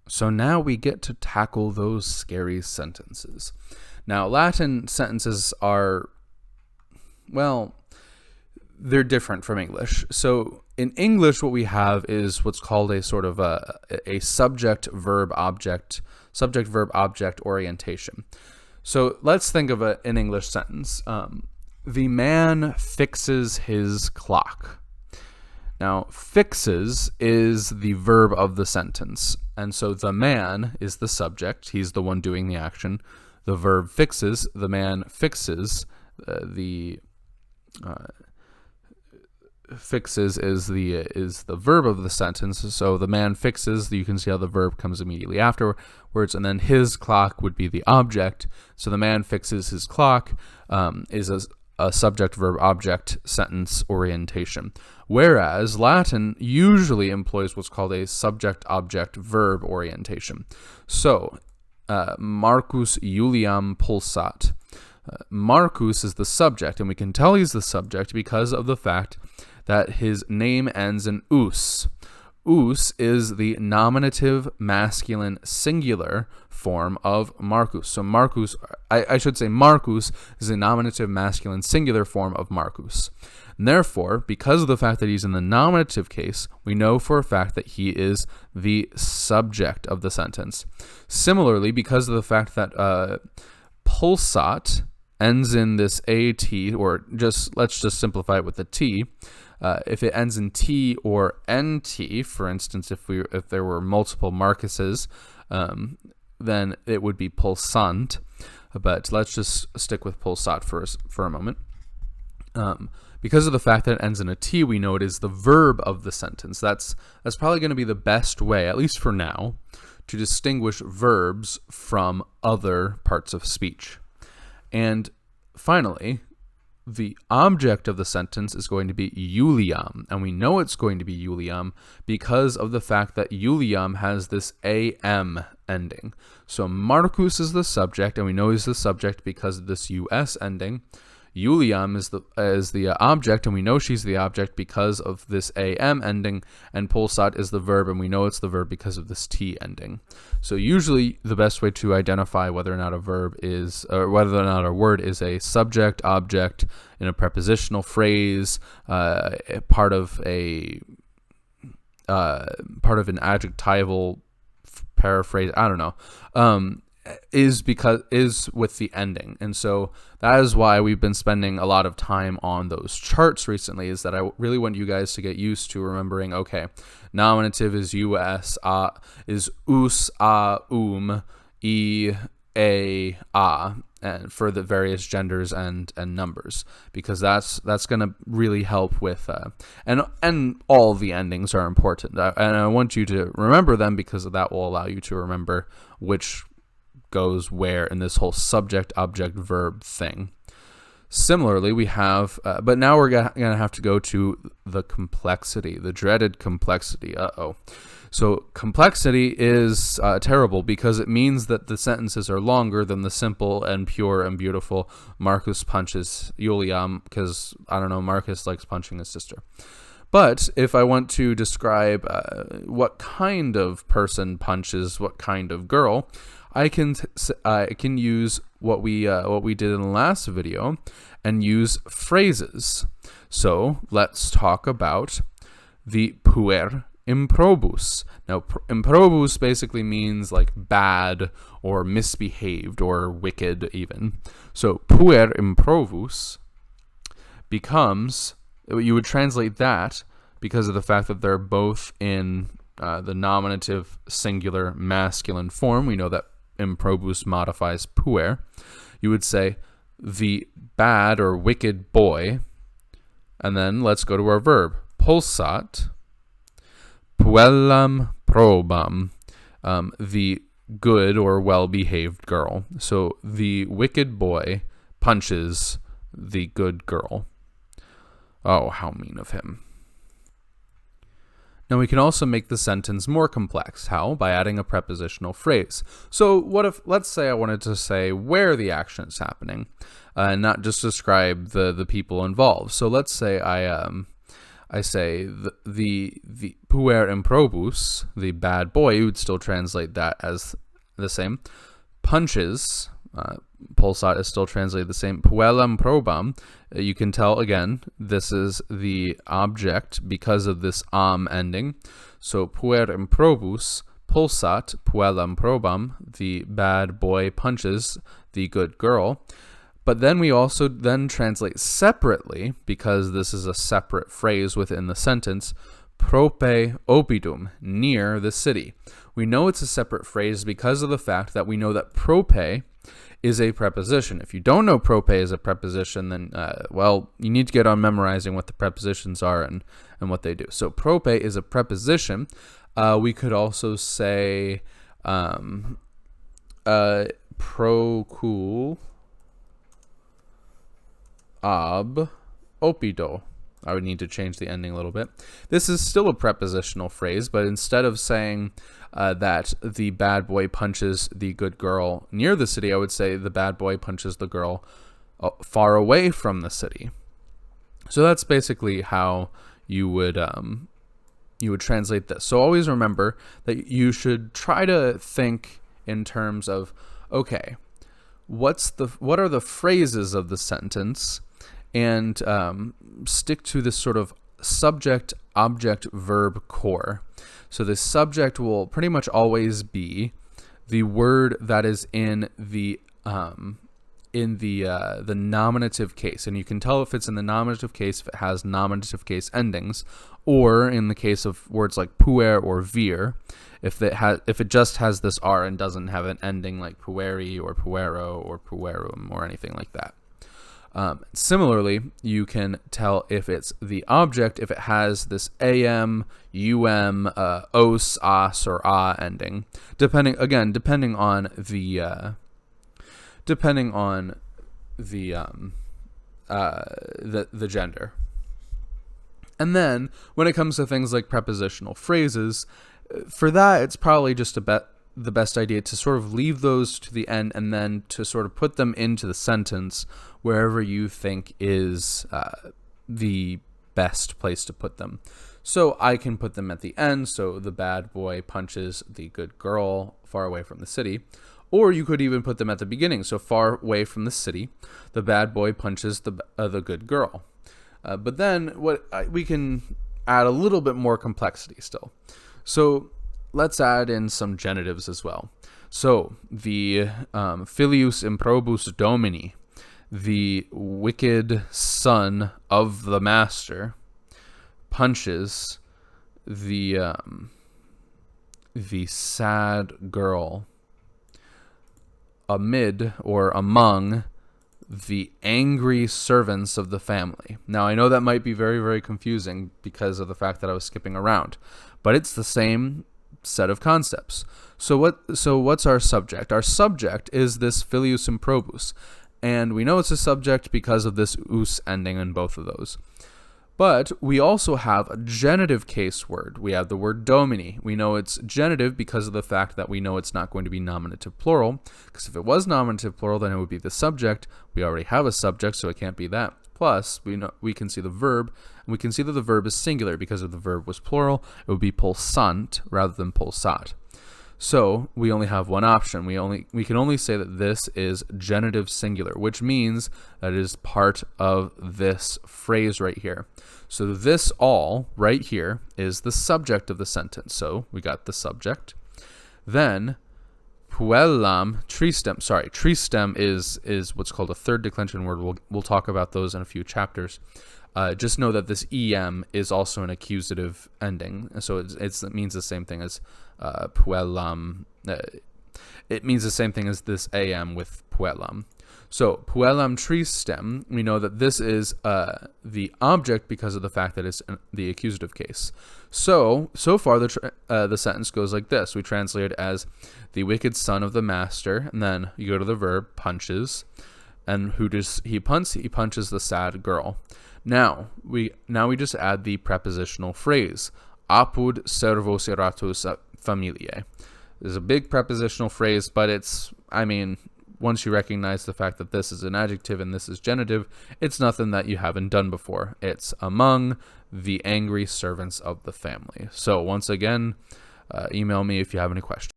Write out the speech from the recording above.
So now we get to tackle those scary sentences. Now, Latin sentences are, well, they're different from English. So in English, what we have is what's called a sort of a subject-verb-object orientation. So let's think of an English sentence. The man fixes his clock. Now, fixes is the verb of the sentence. And so the man is the subject. He's the one doing the action. The verb fixes, the man fixes. Fixes is the verb of the sentence. So the man fixes, you can see how the verb comes immediately afterwards, and then his clock would be the object. So the man fixes his clock is a subject-verb-object sentence orientation, whereas Latin usually employs what's called a subject-object-verb orientation. So, Marcus Iuliam pulsat. Marcus is the subject, and we can tell he's the subject because of the fact that his name ends in us. Us is the nominative masculine singular form of Marcus. So Marcus, I should say Marcus is the nominative masculine singular form of Marcus. And therefore, because of the fact that he's in the nominative case, we know for a fact that he is the subject of the sentence. Similarly, because of the fact that pulsat ends in this AT, or let's just simplify it with the T. If it ends in T or NT, for instance, if there were multiple Marcuses, then it would be pulsant. But let's just stick with pulsat for a moment. Because of the fact that it ends in a T, we know it is the verb of the sentence. That's probably going to be the best way, at least for now, to distinguish verbs from other parts of speech. And finally, the object of the sentence is going to be Iuliam, and we know it's going to be Iuliam because of the fact that Iuliam has this am ending. So Marcus is the subject, and we know he's the subject because of this us ending. Iuliam is the object, and we know she's the object because of this am ending, and pulsat is the verb, and we know it's the verb because of this t ending. So usually the best way to identify whether or not a verb is, or whether or not a word is a subject, object in a prepositional phrase, part of an adjectival paraphrase, I don't know, is with the ending. And so that is why we've been spending a lot of time on those charts recently, is that I really want you guys to get used to remembering, okay, nominative is us, is us, e, a, and for the various genders and numbers, because that's going to really help with and all the endings are important, and I want you to remember them because that will allow you to remember which goes where in this whole subject object verb thing. Similarly, we have but now we're gonna have to go to the complexity, the dreaded complexity. So complexity is terrible because it means that the sentences are longer than the simple and pure and beautiful Marcus punches Iuliam, because, I don't know, Marcus likes punching his sister. But if I want to describe what kind of person punches what kind of girl, I can use what we did in the last video and use phrases. So let's talk about the puer improbus. Now, improbus basically means like bad or misbehaved or wicked even. So puer improbus becomes, you would translate that because of the fact that they're both in the nominative singular masculine form. We know that improbus modifies puer. You would say the bad or wicked boy, and then let's go to our verb. Pulsat puellam probam, the good or well-behaved girl. So the wicked boy punches the good girl. Oh, how mean of him. Now we can also make the sentence more complex. How? By adding a prepositional phrase. So what if, let's say I wanted to say where the action is happening, and not just describe the people involved. So let's say I say the puer improbus, the bad boy, you would still translate that as the same. Punches, pulsat is still translated the same. Puellam probam, you can tell again, this is the object because of this ending. So puer improbus, pulsat, puellam probam, the bad boy punches the good girl. But then we also then translate separately, because this is a separate phrase within the sentence, prope oppidum, near the city. We know it's a separate phrase because of the fact that we know that prope is a preposition. If you don't know prope is a preposition, then, well, you need to get on memorizing what the prepositions are and what they do. So prope is a preposition. We could also say procul ab oppido. I would need to change the ending a little bit. This is still a prepositional phrase, but instead of saying that the bad boy punches the good girl near the city, I would say the bad boy punches the girl far away from the city. So that's basically how you would translate this. So always remember that you should try to think in terms of, okay, what are the phrases of the sentence, and stick to this sort of subject, object, verb core. So the subject will pretty much always be the word that is in the nominative case, and you can tell if it's in the nominative case if it has nominative case endings, or in the case of words like puer or vir, if it just has this r and doesn't have an ending like pueri or puero or puerum or anything like that. Similarly, you can tell if it's the object if it has this am, os, as, or a ending, depending on the gender. And then when it comes to things like prepositional phrases, for that it's probably just the best idea to sort of leave those to the end and then to sort of put them into the sentence wherever you think is the best place to put them. So I can put them at the end, so the bad boy punches the good girl far away from the city. Or you could even put them at the beginning, so far away from the city, the bad boy punches the good girl. But then we can add a little bit more complexity still. So let's add in some genitives as well. So the filius improbus domini, the wicked son of the master, punches the sad girl amid or among the angry servants of the family. Now, I know that might be very, very confusing because of the fact that I was skipping around, but it's the same set of concepts. So what's our subject? Our subject is this filius improbus, and we know it's a subject because of this us ending in both of those. But we also have a genitive case word. We have the word domini. We know it's genitive because of the fact that we know it's not going to be nominative plural, because if it was nominative plural, then it would be the subject. We already have a subject, so it can't be that. Plus, we can see the verb, and we can see that the verb is singular because if the verb was plural, it would be pulsant rather than pulsat. So we only have one option. We can only say that this is genitive singular, which means that it is part of this phrase right here. So this all right here is the subject of the sentence. So we got the subject. Then puellam tristem. Sorry, tristem is what's called a third declension word. We'll talk about those in a few chapters. Just know that this em is also an accusative ending, so it means the same thing as puellam. It means the same thing as this am with puellam. So puellam tristem, we know that this is the object because of the fact that it's the accusative case. So far the sentence goes like this. We translate it as the wicked son of the master, and then you go to the verb punches, and who does he punch? He punches the sad girl. Now we just add the prepositional phrase apud servos iratus familiae. There's a big prepositional phrase, but once you recognize the fact that this is an adjective and this is genitive, it's nothing that you haven't done before. It's among the angry servants of the family. So once again, email me if you have any questions.